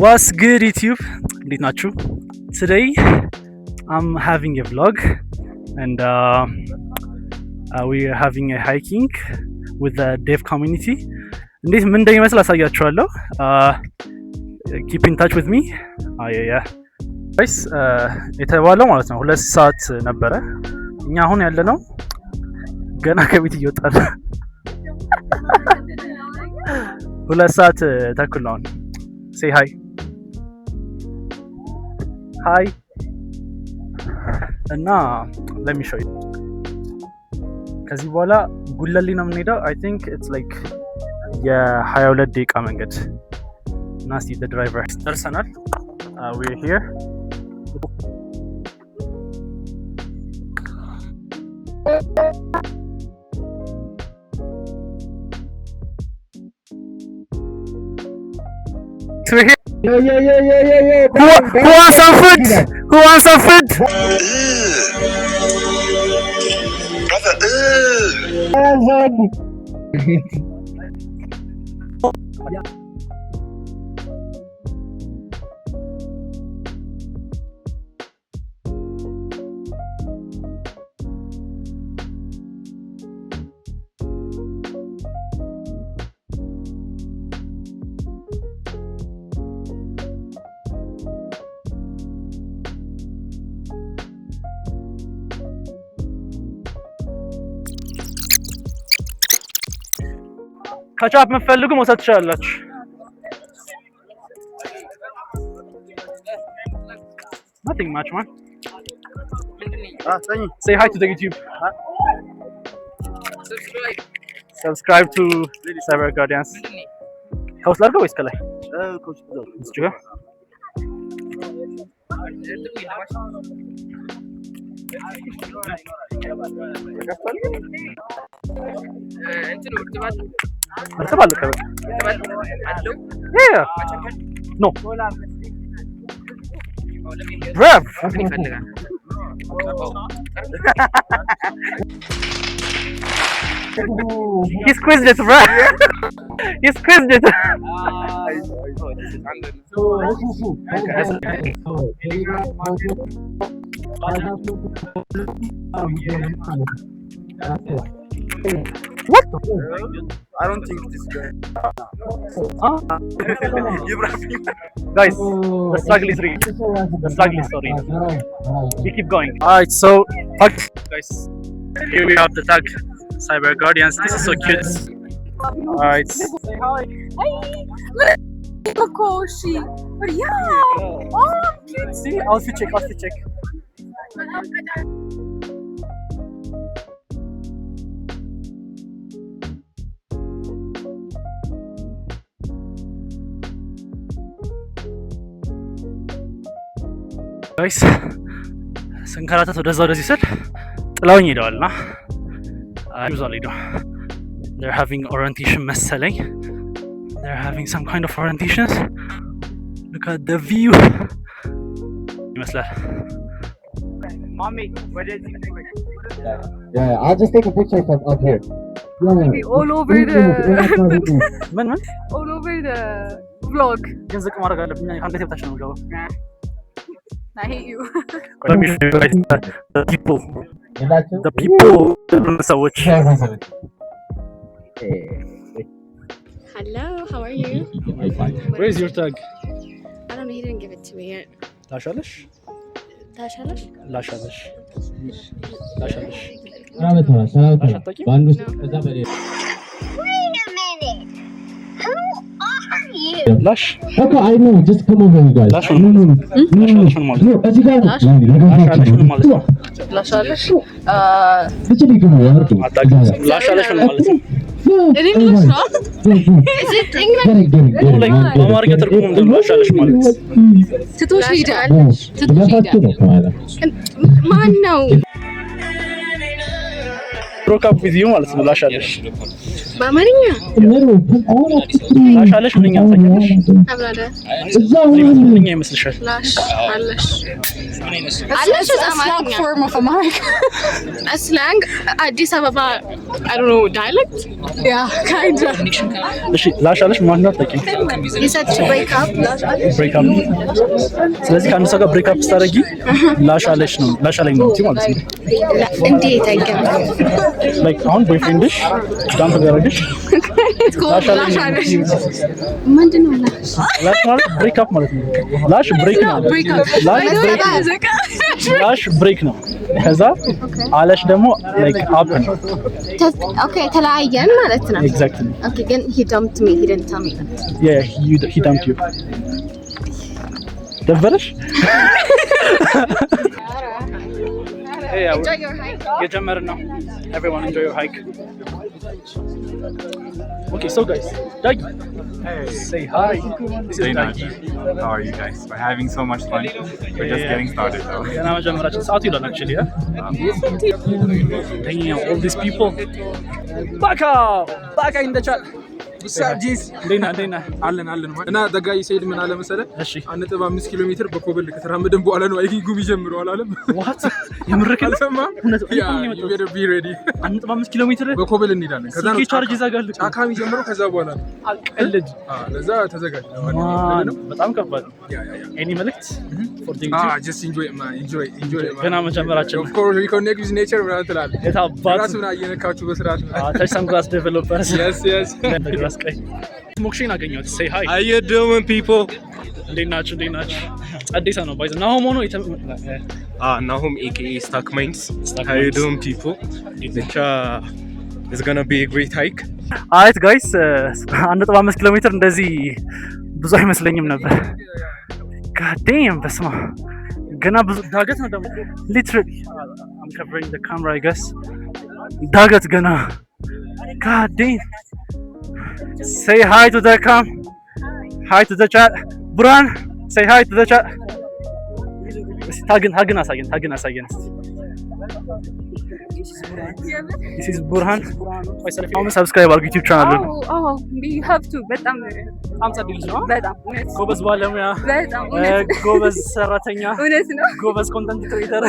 What's good YouTube? እንዴት ናችሁ? Today I'm having a vlog and we are having a hiking with the deaf community. እንዴት ምን እንደሚመስል አሳያችኋለሁ. Keep in touch with me. Yeah. Guys, የተባለው ማለት ነው 2 ሰዓት ነበረ. እኛ አሁን ያለነው ገና ከቤት እየወጣን 2 ሰዓት ተኩል ነው. Say hi. Hi. እና let me show you. ከዚህ በኋላ ጉለሌ ነው የምንሄደው. I think it's like የ22 ደቂቃ መንገድ. እና እስቲ the driver ደርሰናል. We're here. We're here. Yeah. Who wants some food? Who wants some food? ከቻፕ መፈልጉ መውሰድ ትችላላችሁ። Nothing much, man. Say hi to the YouTube. Subscribe to Cyber Guardians. ከውስጥ ላድርገው ወይስ ከላይ? እዚህ ጋር እርጥብ አለ አለው? ኖ ብራቭ ይፈልጋል። He squeezed it, bro. He squeezed it. What? I don't think this guy. Guys, the struggle is real. The struggle is so real. We keep going. Alright, so guys, here we have the tag Cyber Guardians. This is so cute. Alright. Hi. Kokoshi. Yeah. Oh, cute. See, outfit check. ጋይስ ስንከራተት ወደዛ ወደዚህ ስል ጥላውኝ ሄደዋልና አይዟል ሄዶ they're having orientation መሰለኝ. They're having some kind of orientations. Look at the view. ይመስላል. Mommy, where did you go? Yeah, I'll just take a picture from up here. All over the ምን all over the vlog. ግን ዝቅ ማድረግ አለብኝ አንተ ተብታሽ ነው ገባው. I hate you. Let me show you guys the people. The people. ሰዎች Hello, how are you? Where is your tag? I don't know, he didn't give it to me yet. ላሻለሽ Tashalas? ላሻለሽ ባንዱ Wait a minute. Who are you? ላሽ Okay, I know. Just come over, you guys. ላሽ ምን ማለት ነው? እዚህ ጋር ላሻለሽ ምን ማለት ነው? Lashalas? Literally come over. ላሻለሽ ምን ማለት ነው? In English, no? Is it English? በአማርኛ ትርጉሙ ምንድን ነው? ላሻለሽ ማለት ትቶሽ ሄደ። ለፋችሁ ነው ማለት ማን ነው? broke up with you ማለት ነው ላሻለሽ በአማርኛ ላሻለሽ ምንኛ ታውቂያለሽ አብራዳ ምንኛ ይመስልሻል ላሽ አለሽ አለሽ አማርኛ form of America a slang አዲስ አበባ I don't know dialect yeah kind of እሺ ላሻለሽ ማለት ነው ታውቂ you said to break up break up ስለዚህ ከአንድ ሰው ጋር break up ስታደርጊ ላሻለሽ ነው ላሻለኝ ነው ማለት ነው እንዴት አይገባም like አሁን boyfriendሽ ዳምፕ ጋርሽ ላሻለሽ ምንድነው ላሽ ማለት break up ማለት ነው ላሽ break ነው ላሽ break ነው ከዛ አለሽ ደግሞ like up ነው okay ተለያየን ማለት ነው exactly okay ግን he dumped me he didn't tell me that yeah he dumped you ደበረሽ enjoy your hike የጀመርን ነው everyone enjoy your hike okay so guys Dagi say hi this is Dagi how are you guys we're having so much fun we're just getting started though ገና መጀመራችን ሰዓቱ ይላል actually damn all these people back in the chat ጂስ ዴና አለን ማለት እና ደጋይ ሰይድ ምን አለ መሰለ እሺ 1.5 ኪሎ ሜትር በኮብል ከተራመደን በኋላ ነው ሃይኪንግ ይጀምረው አላለም what የምርክል አልሰማ ያ you better be ready 1.5 ኪሎ ሜትር በኮብል እንሄዳለን ከዛ ነው ቻርጅ ይዛጋል ጫካ የሚጀምረው ከዛ በኋላ ነው አልቀልድ ለዛ ተዘጋጅ በጣም ከባድ ያ any መልእክት for the just enjoy ገና መጀመራችን of course we connect with nature ማለት ነው የታባቱ ራሱን አየነካችሁ በስርዓት touch some glass developers yes ሞክሽን አገኘሁት say hi how you doing people እንዴት ናችሁ አዲስ ነው ባይዘ ናሆም ሆኖ Nahum aka Stuck Minds how you doing people it's gonna be a great hike alright guys 1.5 ኪሎ ሜትር እንደዚህ ብዙ አይመስለኝም ነበር god damn በስማ ገና ብዙ ዳገት ነው ደግሞ literally I'm covering the camera I guess ዳገት ገና god damn say hi to the cam hi to the chat Burhan say hi to the chat ታግን አሳየን this is Burhan subscribe our YouTube channel we have to በጣም ጸድልጅ ነው በጣም ጎበዝ ባለሙያ ጎበዝ ሰራተኛ ጎበዝ ኮንተንት ክሬተር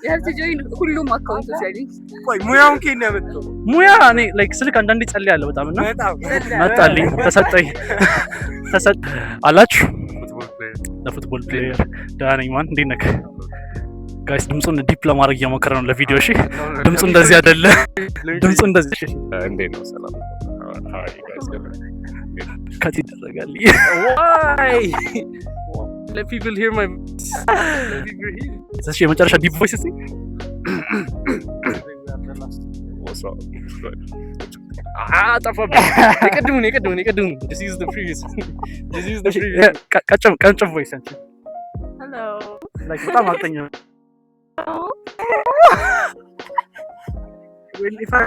you have to join ሁሉም አካውንቶች ያለኝ ቆይ ሙያውን ከኔ ያመጣው ሙያ እኔ ላይክ ስልክ አንዳንዴ ጸልያለሁ በጣም እና መጣልኝ ተሰጠኝ አላችሁ ለፉትቦል ፕሌየር ዳኒኝ ማን እንዴት ነህ ጋይስ ድምጹን ዲፕ ለማድረግ እየሞከረ ነው ለቪዲዮ እሺ ድምጹ እንደዚህ አይደለ ድምጹ እንደዚህ እሺ እንዴት ነው ሰላም how are you guys doing ከት ይደረጋል why let people hear my እሺ የመጨረሻ ዲፕ ቮይስ እስቲ what's up ጠፋብኝ የቀድሙን this is the previous ቀጭም ቮይስ አንቺ hello like በጣም አጥተኛ when if I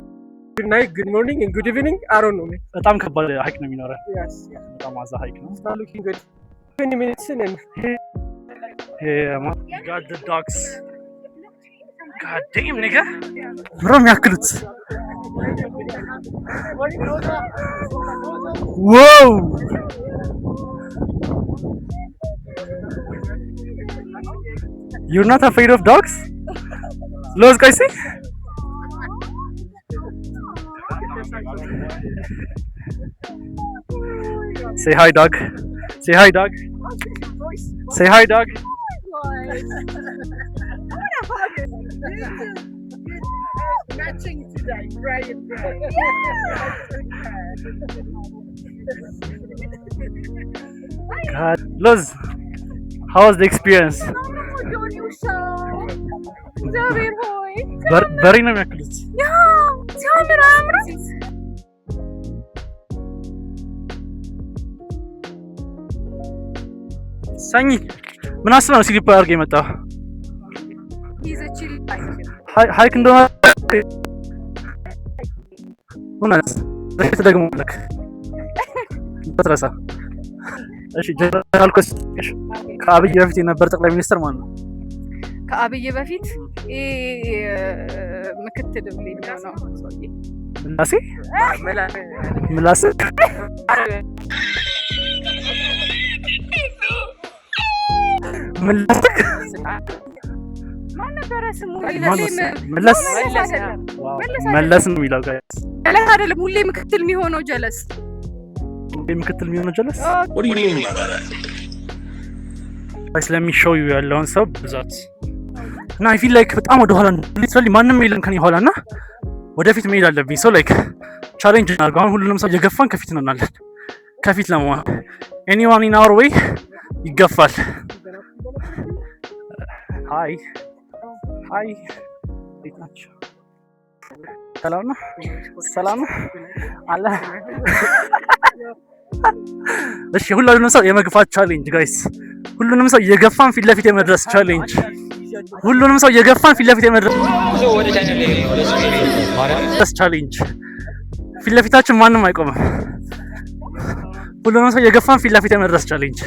good night good morning and good evening I don't know በጣም ከባድ ሃይክ ነው የሚኖረው yes በጣም አዛ ሃይክ ነው it's not looking good 20 minutes in and yeah man got the dogs god damn nigga bro የሚያክሉት whoa you're not afraid of dogs los guys see say hi dog say hi dog say hi dog matching today Brian god Loz how was the experience በሬ ነው የሚያክሉት ሰኝ ምን አስበህ ነው ስሊፕ አድርገህ የመጣው ሃይክ እንደሆነ እውነት ደግሞ ልክ ተረሳ እሺ ጀነራል ኮስቲሽ ከአብይ በፊት የነበር ጠቅላይ ሚኒስትር ማን ነው ከአብይ በፊት ምክትል የሚሆነው ሰውዬ ምላሴ ማን ነበረ ስሙ? መለስ ነው የሚለው ጋይስ። ጀለስ አይደለም ሁሌ ምክትል የሚሆነው ጀለስ። let me show you ያለውን ሰው ብዛት እና I feel like በጣም ወደ ኋላ literally ማንም የለም ከኔ ኋላ እና ወደፊት መሄድ አለብኝ። so like ቻሌንጅ እናድርገው። አሁን ሁሉንም ሰው እየገፋን ከፊት እንሆናለን። ከፊት ለመሆን anyone in our way ይገፋል። ሃይ እንዴት ናችሁ? ሰላም ነው አለ። እሺ ሁሉንም ሰው የመግፋት ቻሌንጅ ጋይስ። ሁሉንም ሰው እየገፋን ፊት ለፊት የመድረስ ቻሌንጅ። ሁሉንም ሰው እየገፋን ፊት ለፊት የመድረስ ቻሌንጅ። ፊት ለፊታችን ማንም አይቆምም። ሁሉንም ሰው እየገፋን ፊት ለፊት የመድረስ ቻሌንጅ።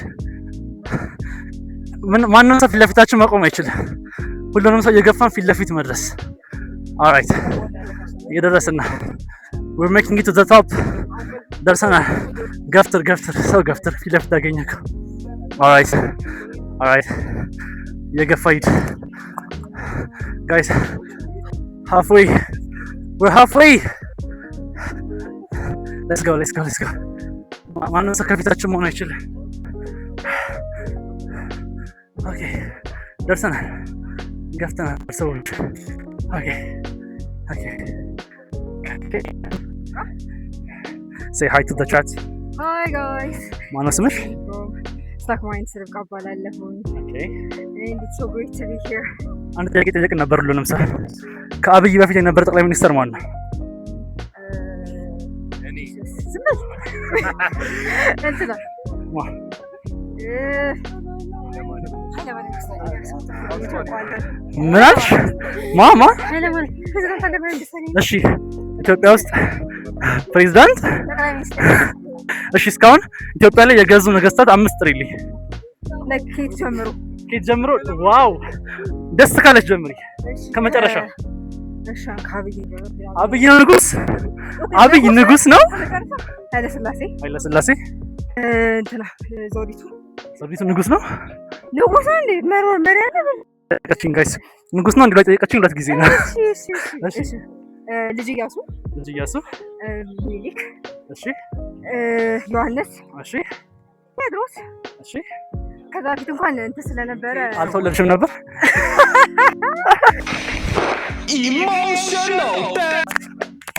ማንም ሰው ፊት ለፊታችን መቆም አይችልም። ሁሉንም ሰው እየገፋን ፊት ለፊት መድረስ። alright እየደረስን ነው። we're making it to the top ደርሰናል። ገፍትር ሰው ገፍትር ፊት ለፊት አገኘከው። alright እየገፋ ሂድ guys. we're halfway. let's go ማንም ሰው ከፊታችን መሆን አይችልም። ኦኬ ደርሰናል። ገፍተናል ሰዎች። ኦኬ say hi to the chat. hi guys. ማነው ስምሽ? ስታክ ማይንድስ ርብቃ እባላለሁ። okay and it's so great to be here. አንድ ጥያቄ ጠየቅ ነበር። ሁሉንም ሰው ከአብይ በፊት የነበረ ጠቅላይ ሚኒስትር ማን ነው? እንትና ምን አልሽ? ማማ እሺ ኢትዮጵያ ውስጥ ፕሬዝዳንት እሺ እስካሁን ኢትዮጵያ ላይ የገዙ ነገስታት 5 ጥሪልኝ። ከየት ጀምሮ ዋው ደስ ካለች ጀምሪ ከመጨረሻው። እሺ ከአብይ አብይ ንጉስ ነው። ኃይለ ሥላሴ እንትና ዘውዲቱ ንጉስ ነው እንዴ? መሪ አይደል? ጠይቀችኝ ጋይስ። ንጉስ ነው እንዴ? ጠይቀችኝ 2 ጊዜ ነው። እሺ ልጅ ኢያሱ ሚኒሊክ እሺ ዮሐንስ እሺ ቴዎድሮስ እሺ ከዛ ፊት እንኳን እንትን ስለነበረ አልተወለድሽም ነበር።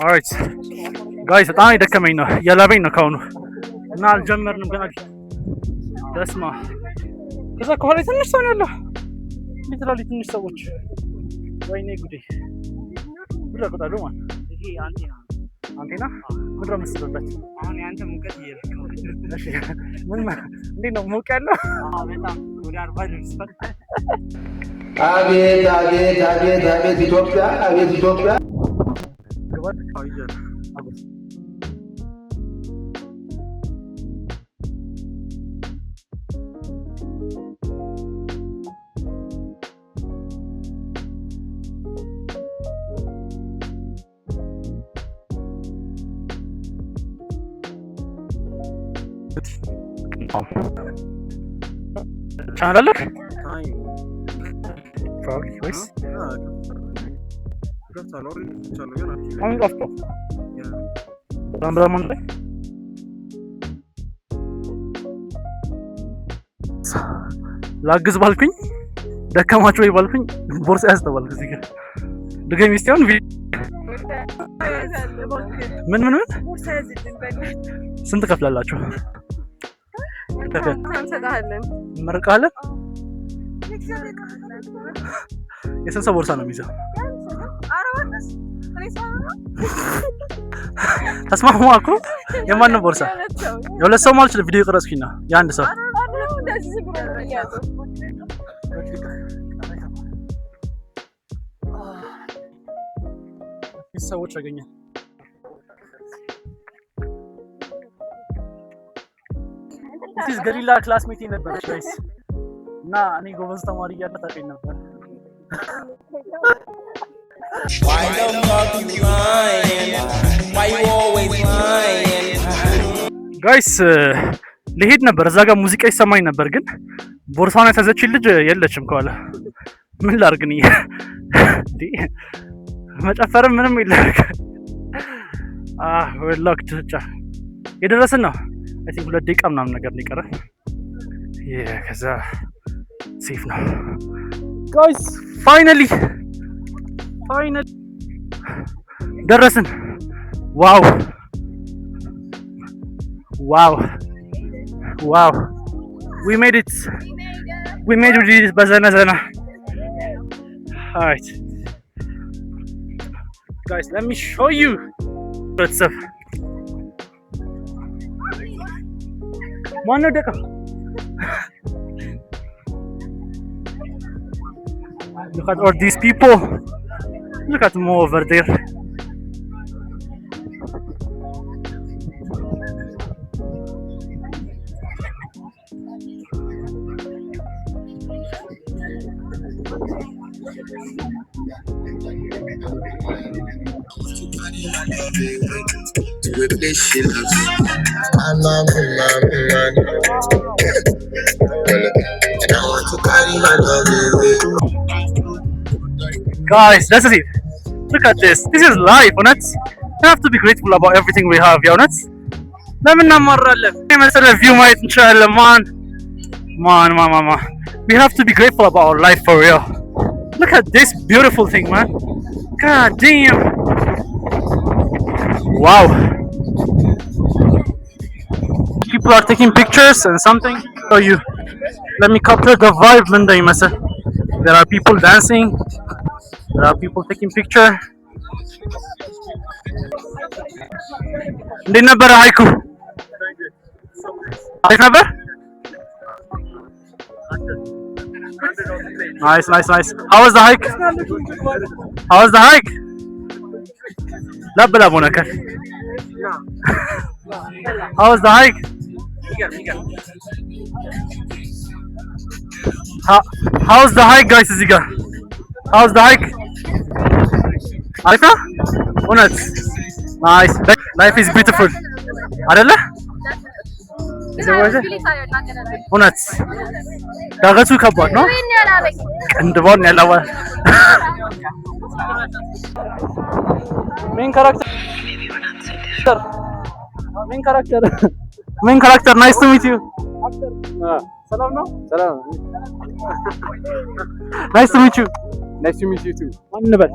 alright guys በጣም ደከመኝ ነው ያላበኝ ነው ካሁኑ እና አልጀመርንም ገና ደስማ። ከዛ ከኋላ ትንሽ ሰው ነው ያለው። ሊትራሊ ትንሽ ሰዎች ወይኔ ጉዴ ብለ ቆጣሉ ማለት ይሄ አንቴና ምድረ መስሎበት አሁን ያንተ ሙቀት እየለካው እሺ ምን እንዴት ነው ሙቀት ያለው? በጣም ወደ 40 ደርሷል። አቤት ኢትዮጵያ ገባህ? ቻናል አለ probably ወይስ አሁን ጠፍቶ በጣም ላይ ላግዝ ባልኩኝ ደከማችሁ ወይ ባልኩኝ ቦርሳ ያስተባልኩ እዚህ ጋር ድጋሚ እስቲውን ምን ቦርሳ ያዝልን በእናትህ ስንት ከፍላላችሁ? እንሰጣለን እንመርቃለን። የስንት ሰው ቦርሳ ነው የሚይዘው? ተስማማ እኮ የማን ነው ቦርሳ? የሁለት ሰው ማለት ቪዲዮ ቀረጽኩኝ ነው የአንድ ሰው ሰዎች አገኘ እዚህ ገሊላ ክላስሜት ነበር ጋይስ እና እኔ ጎበዝ ተማሪ እያለ ታውቀኝ ነበር Why the fuck you lying? Why you always lying? ጋይስ ልሄድ ነበር እዛ ጋር ሙዚቃ ይሰማኝ ነበር ግን ቦርሳውን የተዘች ልጅ የለችም ከኋላ ምን ላርግ ነው መጨፈር ምንም ይላል ወላክ ትጫ የደረስን ነው አይ ቲንክ 2 ደቂቃ ምናምን ነገር ሊቀረ ከዛ ሴፍ ነው ጋይስ ፋይናሊ ደረስን ዋው we made it bazana alright guys let me show you what's up one deka look at all these people look at more over there Guys, that's it. Look at this. This is life, honest. We have to be grateful about everything we have, yeah, honest. Let me know view might man. We have to be grateful about our life for real. Look at this beautiful thing, man. God damn. Wow. People are taking pictures and something. So let me capture the vibe, Linda. There are people dancing. There are people taking picture. Did never haiku. Never. Nice. How was the hike? لا بلا بونكر. How was the hike? How's the hike, guys? How's the hike? Alika? Nice. Life is beautiful. Adela? እውነት ዳገቱ ከባድ ነው ቅንድባውን ያላዋ ሜን ካራክተር ናይስ ቱ ሚት ዩ ሰላም ነው ሰላም ናይስ ቱ ሚት ዩ ቱ ማን ነበር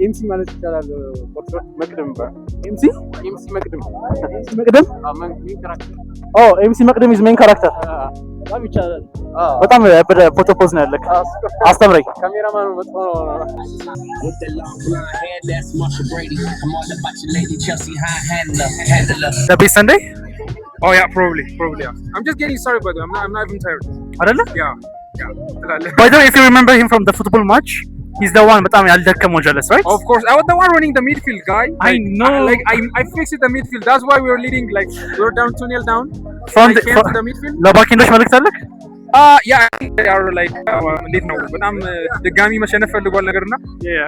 ኤምሲ ማለት ይቻላል ፖርትሬት መቅደም ኤምሲ መቅደም ሜን ካራክተር ኤምሲ መቅደም ኢዝ ሜን ካራክተር በጣም ይቻላል በጣም ፎቶ ፖዝ ነው ያለክ አስተምረኝ ካሜራማኑ መጥቶ The best Sunday? Oh yeah, probably yeah. I'm just getting started, but I'm not even tired. አይደለ? Yeah. By the way, if you remember him from the football match, he's the one በጣም ያልደከመው jealous, right? Of course, I was the one running the midfield, guy. I know. I fixed the midfield. That's why we were leading. Like we were down 2-0 down. From the midfield. ለባኪንዶች መልእክት አለክ? Yeah, they are like እንዴት ነው በጣም ድጋሚ መሸነፍ ፈልጓል ነገርና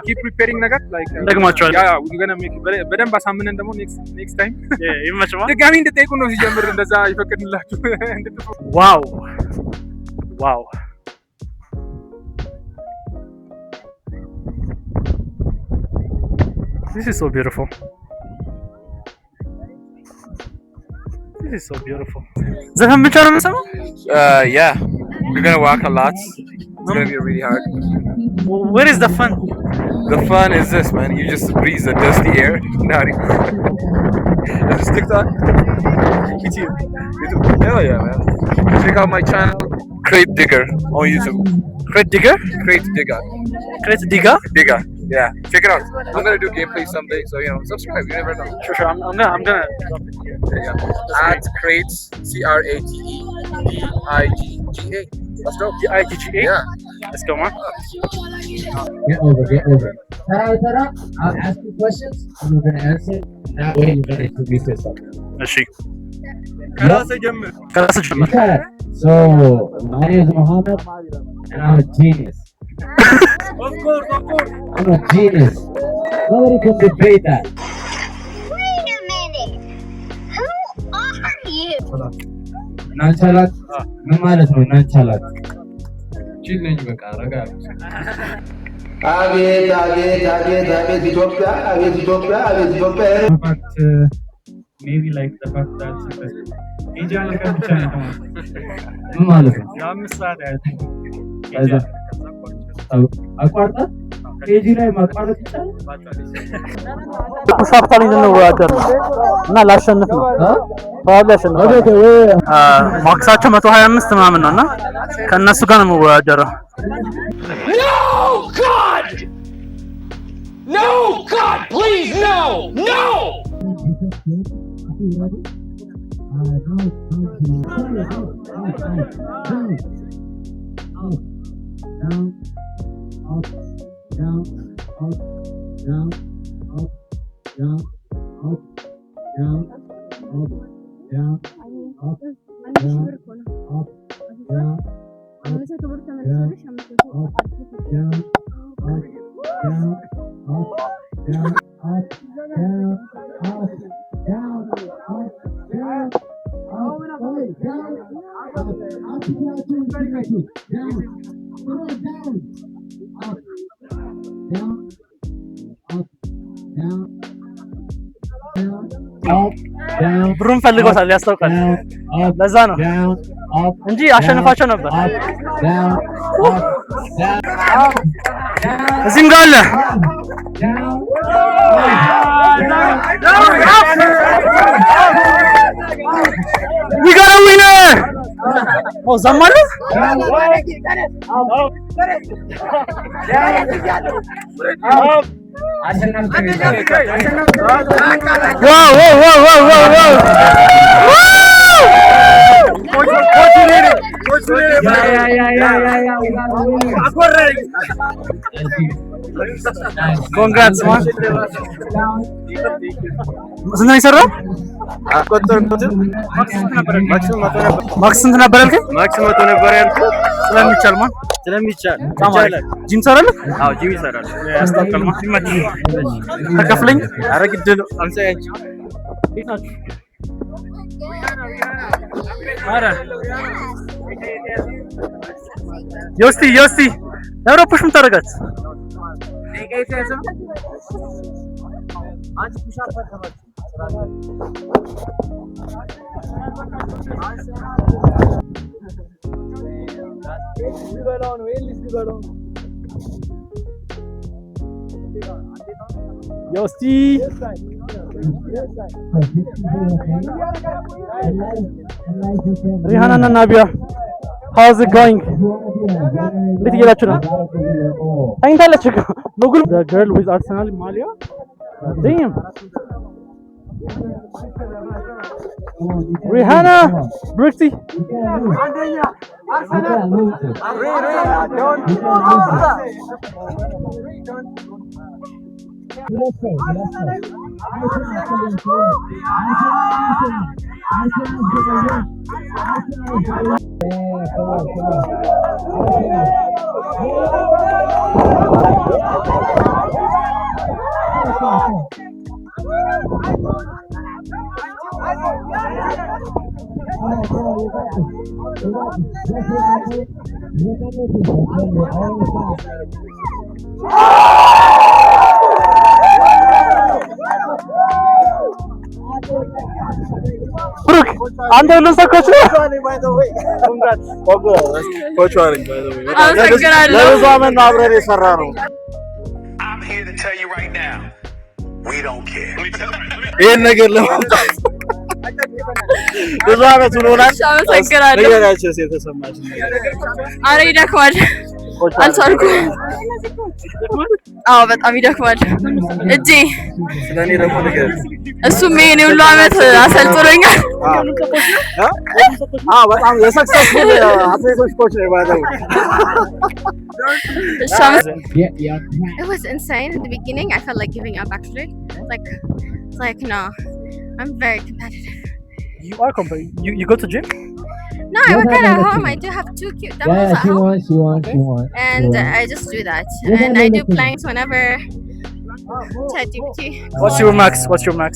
keep preparing ነገር like ደግማቸዋል yeah we're going to make በደንብ አሳምነን ደግሞ next time ይመችማ ድጋሚ እንድትጠይቁ ነው ሲጀምር እንደዛ ይፈቅድላችሁ wow this is so beautiful ዘፈን ብቻ ነው የምሰማው Yeah, we're gonna walk a lot. It's gonna be really hard. Where is the fun? The fun is this, man. You just breathe the dusty air. Not even. This is TikTok. YouTube. Hell yeah, man. Check out my channel, Crate Digger, on YouTube. Crate Digger? Crate Digger. Crate Digger? Digger. Yeah, check it out. I'm gonna do gameplay someday, so subscribe. You never know. Sure. I'm gonna. At Crates, CrateDigga. Let's go. DIGGA. Yeah. Let's go, man. Get over. Tara, I'll ask you questions and you're gonna answer. That way you're gonna introduce yourself. እሺ ከራስ ጀምር። Okay. So my name is Mohammed and I'm a genius. Of course. I'm a genius. Nobody can debate that. Wait a minute. Who are you? ናንቻላት ምን ማለት ነው? ናንቻላት ቺል ነኝ በቃ ረጋ አቤት አቤት አቤት አቤት ኢትዮጵያ አቤት ኢትዮጵያ አቤት ኢትዮጵያ ሜቢ ላይክ the fact that ኤጃ ነገር ብቻ ነው ምን ማለት ነው? የአምስት ሰዓት አቋርጣ ኤጂ ላይ ማቋረጥ ይቻላል? ፑሻፕ ቻሌንጅ ነው ወዳደር እና ላሸንፍ ነው ፕሮባብሊ አሸንፍ ማክሳቸው 125 ምናምን ነውና ከነሱ ጋር ነው የምወዳደረው። No, God, please, no! ብሩን ፈልጎታል ያስታውቃል። ለዛ ነው እንጂ አሸንፋቸው ነበር። እዚህም ጋር አለ። We got a winner! Oh, Zammalu? Wow! Congrats, man. ስንት ነው የሰራው? ማክስ ስንት ነበር ያልከኝ? ማክስ 100 ነበር ያልከኝ። ስለሚቻል ማን ስለሚቻል ጂም ሰራለህ? አዎ ጂም ይሰራል። ያስታውቃል ማን ይመች ተከፍለኝ። ኧረ ግድ ነው። አምሳ ያንቺ ኧረ ዮስቲ ለአውሮፓሽ ምን ታደርጋት? ዮስቲ ሪሃና እና ናቢያ how's it going? እንዴት እየሄዳችሁ ነው? ተኝታለች እኮ በጉል the girl with Arsenal ማሊያ damn ሪሃና ብሩክቲ ብሩክ አንተ ሁሉም ሰው ኮች ነው። ኮች ነኝ ባይ ዘ ወይ። አመሰግናለሁ። ለብዙ ዓመት ነው አብረን የሰራ ነው። ይሄን ነገር ለማምጣት ብዙ ዓመት ሆኖናል። አመሰግናለሁ። ነገራችን የተሰማሽ ኧረ ይደክማል። አልቻልኩም። አዎ በጣም ይደክማል እጄ። ስለኔ ደግሞ ነገር እሱም ይሄን ሁሉ ዓመት አሰልጥኖኛል። በጣም የሰክሰስፉል አትሌቶች ኮች ነው ባለው። It was insane in the beginning. I felt like giving up actually. Like no. I'm very competitive. You are competitive. You go to gym? No, I work at home. I do have 2 cute demos at she home. wants. And I just do that. Yeah, And no, I no, do no. planks whenever ChatGPT. What's your max? What's your max?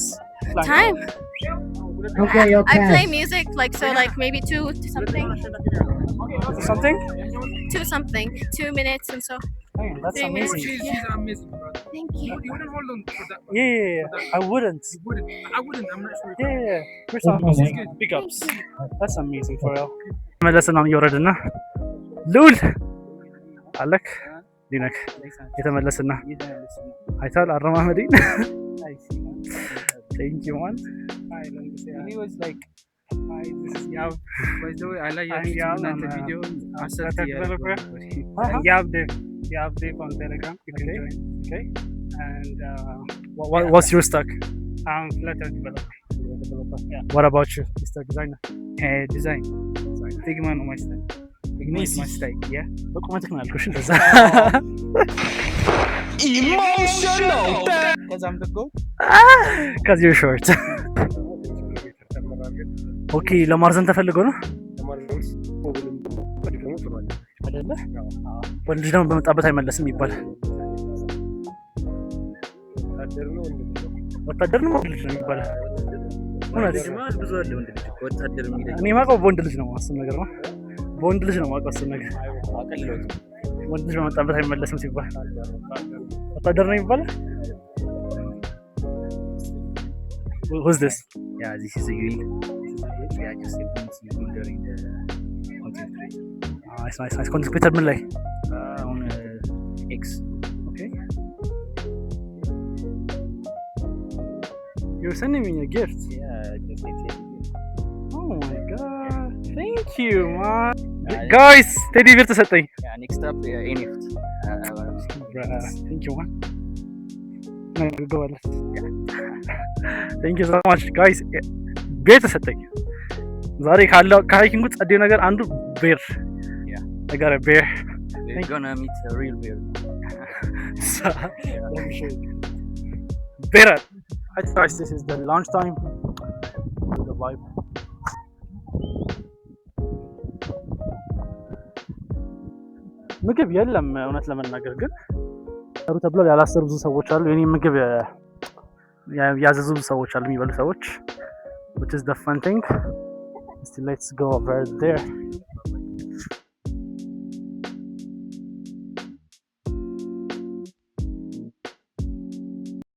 Time. Okay, your I play pass. music like so, like maybe 2 to something. Something? 2 something. 2 minutes and so. Hey, that's 3 minutes. amazing. She's amazing, bro. Thank you. You wouldn't hold on for that. Yeah. I wouldn't. You wouldn't. I wouldn't. I'm not sure. Yeah. We're so amazing. Big ups. That's amazing for real. መለስና እየወረድን ነው። ሉል አለክ ዲነክ የተመለስና አይታል አረማመዴን Thank you man. He was like, "Hi, this is Yav. By the way, I like your video. Yav Dev on Telegram. You can join. Okay. And what's your stack? I'm Flutter developer. Yeah. What about you, Mr. Designer? Design. Figma ነው my stack. Figma is my stack. Yeah. በቁመትክ ነው ያልኩሽ እንደዛ። Emotional. Because I'm the goat. Because you're short. ኦኬ ለማርዘን ተፈልገው ነው አይደለ? ወንድ ልጅ ደግሞ በመጣበት አይመለስም ይባላል። ወታደር ነው ወንድ ልጅ ነው ይባላል። ብዙ አለ ወንድ ልጅ ወታደር የሚለኝ እኔ ማውቀው በወንድ ልጅ ነው እሱን ነገር ነው። በወንድ ልጅ ነው ማውቀው እሱን ነገር። ወንድ ልጅ በመጣበት አይመለስም ሲባል ወታደር ነው ይባላል። Who's this? Yeah, this is a UAE. Yeah, just during the content creator. Nice. Content creator ምን ላይ? On X. Okay. You're sending me a gift. Yeah, just like that. Oh my god. Thank you, man. Guys, Teddy bear ተሰጠኝ. Yeah, next up NFT. Thank you, man. Go ahead. Thank you so much, guys. ቤር ተሰጠኝ ዛሬ ካለው ከሃይኪንግ ውስጥ ጸዴው ነገር አንዱ ቤር I got a bear. We're gonna meet a real bear. Let me show you. Bear. Guys, this is the launch time. The vibe. ምግብ የለም እውነት ለመናገር ግን ሰሩ ተብለው ያላሰሩ ብዙ ሰዎች አሉ። የኔ ምግብ ያዘዙ ብዙ ሰዎች አሉ የሚበሉ ሰዎች which is the fun thing. Let's go over there.